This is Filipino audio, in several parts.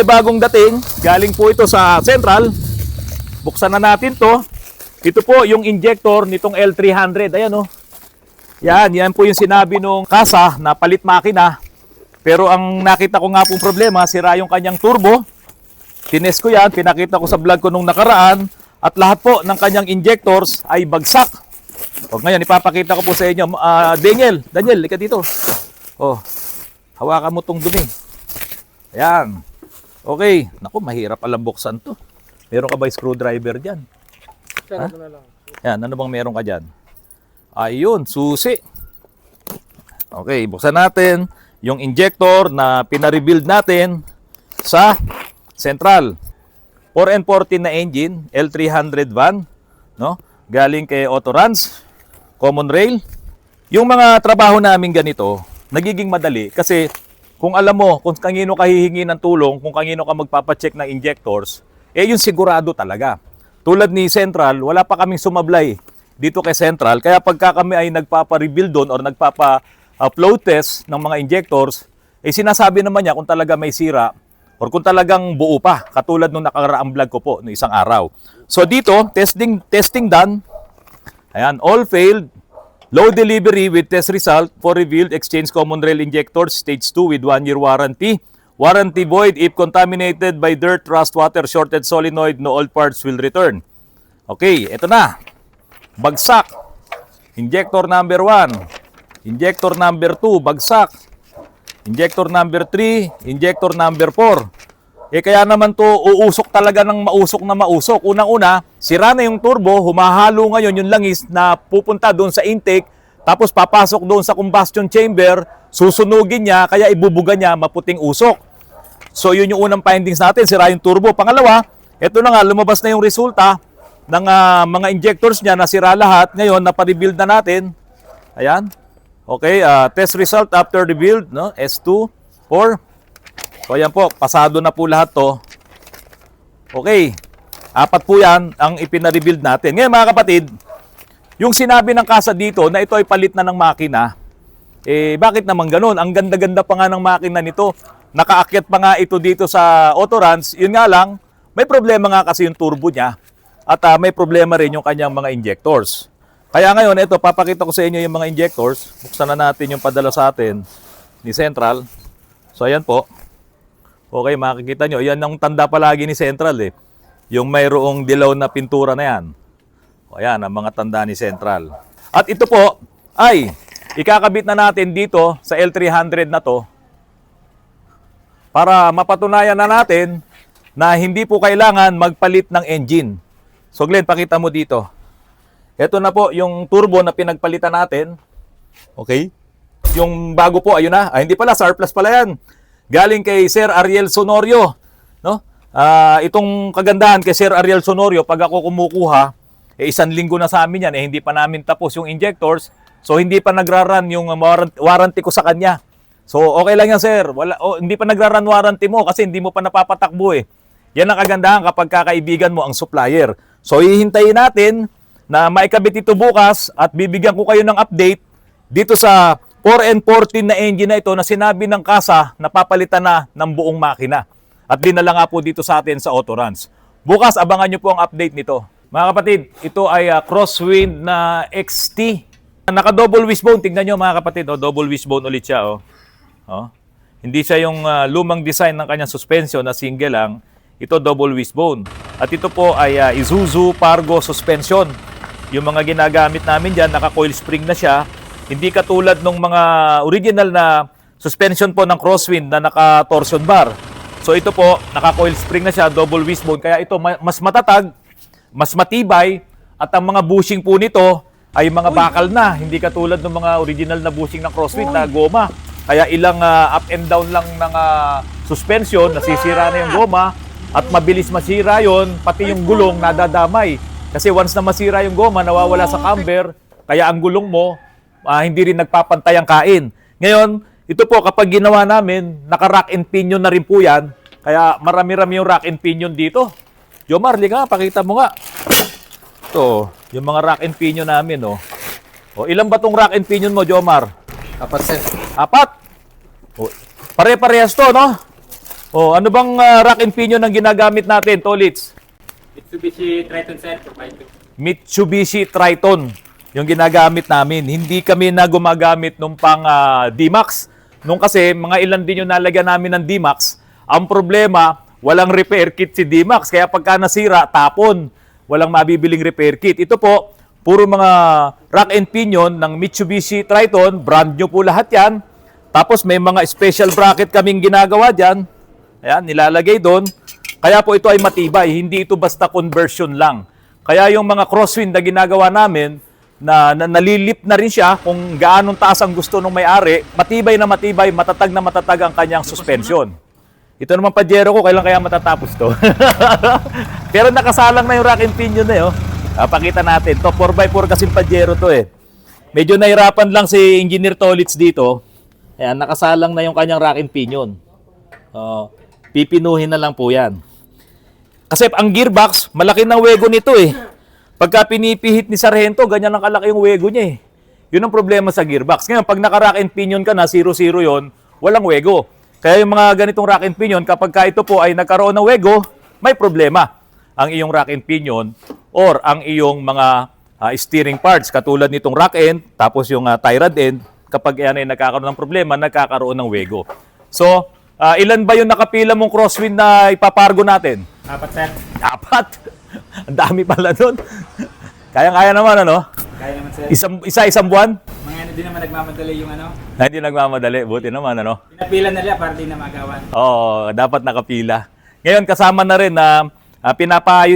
Bagong dating, galing po ito sa Central. Buksan na natin to. Ito po yung injector nitong L300. Ayan oh. Yan po yung sinabi nung kasa na palit makina. Pero ang nakita ko nga pong problema, sira yung kanyang turbo. Tines ko yan, pinakita ko sa vlog ko nung nakaraan. At lahat po ng kanyang injectors ay bagsak. O ngayon, ipapakita ko po sa inyo. Daniel, lika dito. Oh, hawakan mo tong dumi. Ayan. Okay. Naku, mahirap alam buksan to. Meron ka ba screwdriver dyan? Ha? Yan, ano bang meron ka dyan? Ayun, susi. Okay, buksan natin yung injector na pina-rebuild natin sa Central. 4N14 na engine, L300 van, no? Galing kay Autorans, Common Rail. Yung mga trabaho namin ganito, nagiging madali kasi kung alam mo kung kanino ka hihingi ng tulong, kung kanino ka magpapacheck ng injectors, yung sigurado talaga. Tulad ni Central, wala pa kaming sumablay dito kay Central. Kaya pagka kami ay nagpapa-rebuild doon or nagpapa-flow test ng mga injectors, sinasabi naman niya kung talaga may sira or kung talagang buo pa. Katulad nung nakaraang vlog ko po no isang araw. So dito, testing done. Ayan, all failed. Low delivery with test result for revealed exchange common rail injectors stage 2 with 1-year warranty. Warranty void if contaminated by dirt, rust, water, shorted solenoid, no old parts will return. Okay, ito na. Bagsak. Injector number 1. Injector number 2, bagsak. Injector number 3, injector number 4. Kaya naman to uusok talaga ng mausok. Unang-una, sira na yung turbo, humahalo ngayon yung langis na pupunta doon sa intake, tapos papasok doon sa combustion chamber, susunugin niya, kaya ibubuga niya, maputing usok. So yun yung unang findings natin, sira yung turbo. Pangalawa, ito na nga, lumabas na yung resulta ng mga injectors niya, nasira lahat. Ngayon, napa-rebuild na natin. Ayan. Okay, test result after rebuild, no? S2, 4. So ayan po, pasado na po lahat to. Okay, 4 po yan ang ipina-rebuild natin. Ngayon mga kapatid, yung sinabi ng kasa dito na ito ay palit na ng makina, bakit naman ganun? Ang ganda-ganda pa nga ng makina nito. Nakaakyat pa nga ito dito sa Autorans. Yun nga lang, may problema nga kasi yung turbo niya at may problema rin yung kanyang mga injectors. Kaya ngayon, ito, papakita ko sa inyo yung mga injectors. Buksan na natin yung padala sa atin ni Central. So ayan po. Okay, makikita nyo. Yan ang tanda palagi ni Central eh. Yung mayroong dilaw na pintura na yan. O yan, ang mga tanda ni Central. At ito po ay ikakabit na natin dito sa L300 na to para mapatunayan na natin na hindi po kailangan magpalit ng engine. So Glenn, pakita mo dito. Ito na po yung turbo na pinagpalitan natin. Okay? Yung bago po, ayun na. Hindi pala, surplus pala yan. Galing kay Sir Ariel Sonorio, no? Itong kagandahan kay Sir Ariel Sonorio, pag ako kumukuha, 1 linggo na sa amin yan, hindi pa namin tapos yung injectors, so hindi pa nagra-run yung warranty ko sa kanya. So okay lang yan, sir. Hindi pa nagra-run warranty mo kasi hindi mo pa napapatakbo eh. Yan ang kagandahan kapag kakaibigan mo ang supplier. So hihintayin natin na maikabit ito bukas at bibigyan ko kayo ng update dito sa 4N14 na engine na ito na sinabi ng kasa na papalitan na ng buong makina. At dinala nga po dito sa atin sa Autorans. Bukas, abangan nyo po ang update nito. Mga kapatid, ito ay crosswind na XT. Naka-double wishbone. Tingnan nyo mga kapatid, double wishbone ulit siya. Hindi siya yung lumang design ng kanyang suspension na single lang. Ito double wishbone. At ito po ay Isuzu Pargo suspension. Yung mga ginagamit namin dyan, naka-coil spring na siya. Hindi katulad ng mga original na suspension po ng crosswind na naka-torsion bar. So ito po, naka-coil spring na siya, double wishbone. Kaya ito mas matatag, mas matibay, at ang mga bushing po nito ay mga bakal na. Hindi katulad ng mga original na bushing ng crosswind na goma. Kaya ilang up and down lang ng suspension, nasisira na yung goma, at mabilis masira yon, pati yung gulong nadadamay. Kasi once na masira yung goma, nawawala sa camber, kaya ang gulong mo, hindi rin nagpapantay ang kain. Ngayon, ito po kapag ginawa namin, naka-rack and pinion na rin po yan. Kaya marami-rami yung rack and pinion dito. Jomar, liga, pakita mo nga. Ito, yung mga rack and pinion namin. Ilan ba tong rack and pinion mo, Jomar? 4, sir. 4? Pare-parehas to, no? Oh, ano bang rack and pinion ang ginagamit natin, Tolits? Mitsubishi Triton sir, 2x2. Mitsubishi Triton yung ginagamit namin. Hindi kami na gumagamit nung pang D-Max. Nung kasi, mga ilan din yung nalagyan namin ng D-Max. Ang problema, walang repair kit si D-Max. Kaya pagka nasira, tapon. Walang mabibiling repair kit. Ito po, puro mga rack and pinion ng Mitsubishi Triton. Brand new po lahat yan. Tapos may mga special bracket kaming ginagawa dyan. Ayan, nilalagay doon. Kaya po ito ay matibay. Hindi ito basta conversion lang. Kaya yung mga crosswind na ginagawa namin, na nalilip na rin siya kung gaanong taas ang gusto ng may-ari, matibay, matatag na matatag ang kanyang suspension. Ito naman Pajero ko, kailan kaya matatapos to? Pero nakasalang na yung rack and pinion na yun. Pakita natin. To 4x4 kasi Pajero to eh. Medyo nahirapan lang si Engineer Tolits dito. Ayan, nakasalang na yung kanyang rack and pinion. Pipinuhin na lang po yan. Kasi ang gearbox, malaki ng wego nito eh. Pagka pinipihit ni Sargento, ganyan ang kalaki yung wego niya eh. Yun ang problema sa gearbox. Ngayon, pag naka-rack and pinion ka na, 0-0 yon, walang wego. Kaya yung mga ganitong rack and pinion, kapag ka ito po ay nagkaroon ng wego, may problema ang iyong rack and pinion or ang iyong mga steering parts, katulad nitong rack end, tapos yung tie rod end, kapag yan ay nagkakaroon ng problema, nagkakaroon ng wego. So, ilan ba yung nakapila mong crosswind na ipapargo natin? 4 sir. 4? Ang dami pala doon. Kaya naman, ano? Kaya naman sir. Isang buwan? Mga ano din naman nagmamadali yung ano. Na hindi nagmamadali. Buti naman, ano? Pinapila nila para di na magawan. Oo, dapat nakapila. Ngayon, kasama na rin na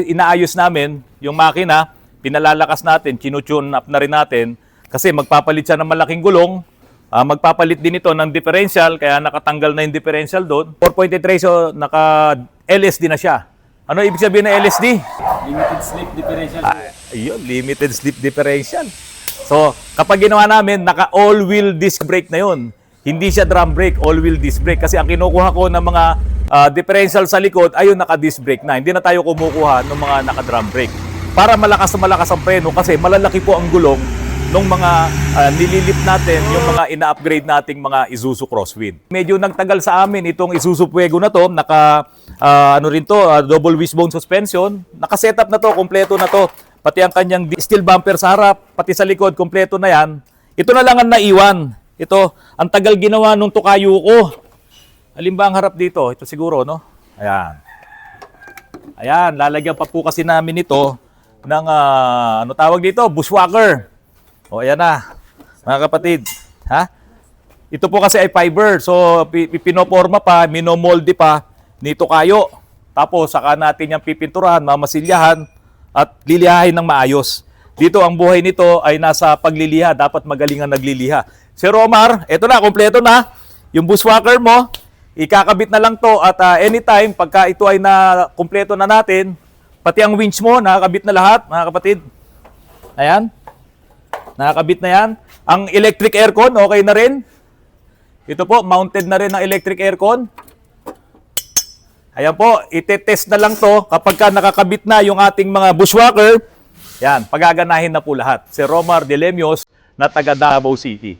inaayos namin yung makina, pinalalakas natin, tinutune up na rin natin, kasi magpapalit siya ng malaking gulong, magpapalit din ito ng differential, kaya nakatanggal na yung differential doon. 4.8 ratio, naka-LSD na siya. Ano ibig sabihin ng LSD? Limited slip differential. Ayun, limited slip differential. So, kapag ginawa namin, naka all-wheel disc brake na yun. Hindi siya drum brake, all-wheel disc brake. Kasi ang kinukuha ko ng mga differential sa likod, ayun, naka-disc brake na. Hindi na tayo kumukuha ng mga naka-drum brake. Para malakas ang preno kasi malalaki po ang gulong ng mga nililip natin, yung mga ina-upgrade nating mga Isuzu Crosswind. Medyo nagtagal sa amin itong Isuzu Fuego na to, double wishbone suspension, naka-setup na to, kompleto na to. Pati ang kanyang steel bumper sa harap, pati sa likod, kompleto na yan. Ito na lang ang naiwan. Ito, ang tagal ginawa nung tukayo ko. Alin ba ang harap dito? Ito siguro, no? Ayan. Ayan, lalagyan pa po kasi namin ito ng, ano tawag dito? Bushwhacker. O, ayan na, mga kapatid. Ha? Ito po kasi ay fiber. So, pinoporma pa, minomolde pa nito kayo. Tapos, saka natin yung pipinturahan, mamasilyahan, at lilihahin ng maayos. Dito, ang buhay nito ay nasa pagliliha. Dapat magaling ang nagliliha. Si Romar, eto na, kompleto na. Yung bushwhacker mo, ikakabit na lang to. At anytime, pagka ito ay na kompleto na natin, pati ang winch mo, nakakabit na lahat, mga kapatid. Ayan. Nakakabit na yan. Ang electric aircon, okay na rin. Ito po, mounted na rin ang electric aircon. Ayan po, itetest na lang to kapag ka nakakabit na yung ating mga bushwhacker. Yan, pagaganahin na po lahat. Si Romar De Lemios na taga Davao City.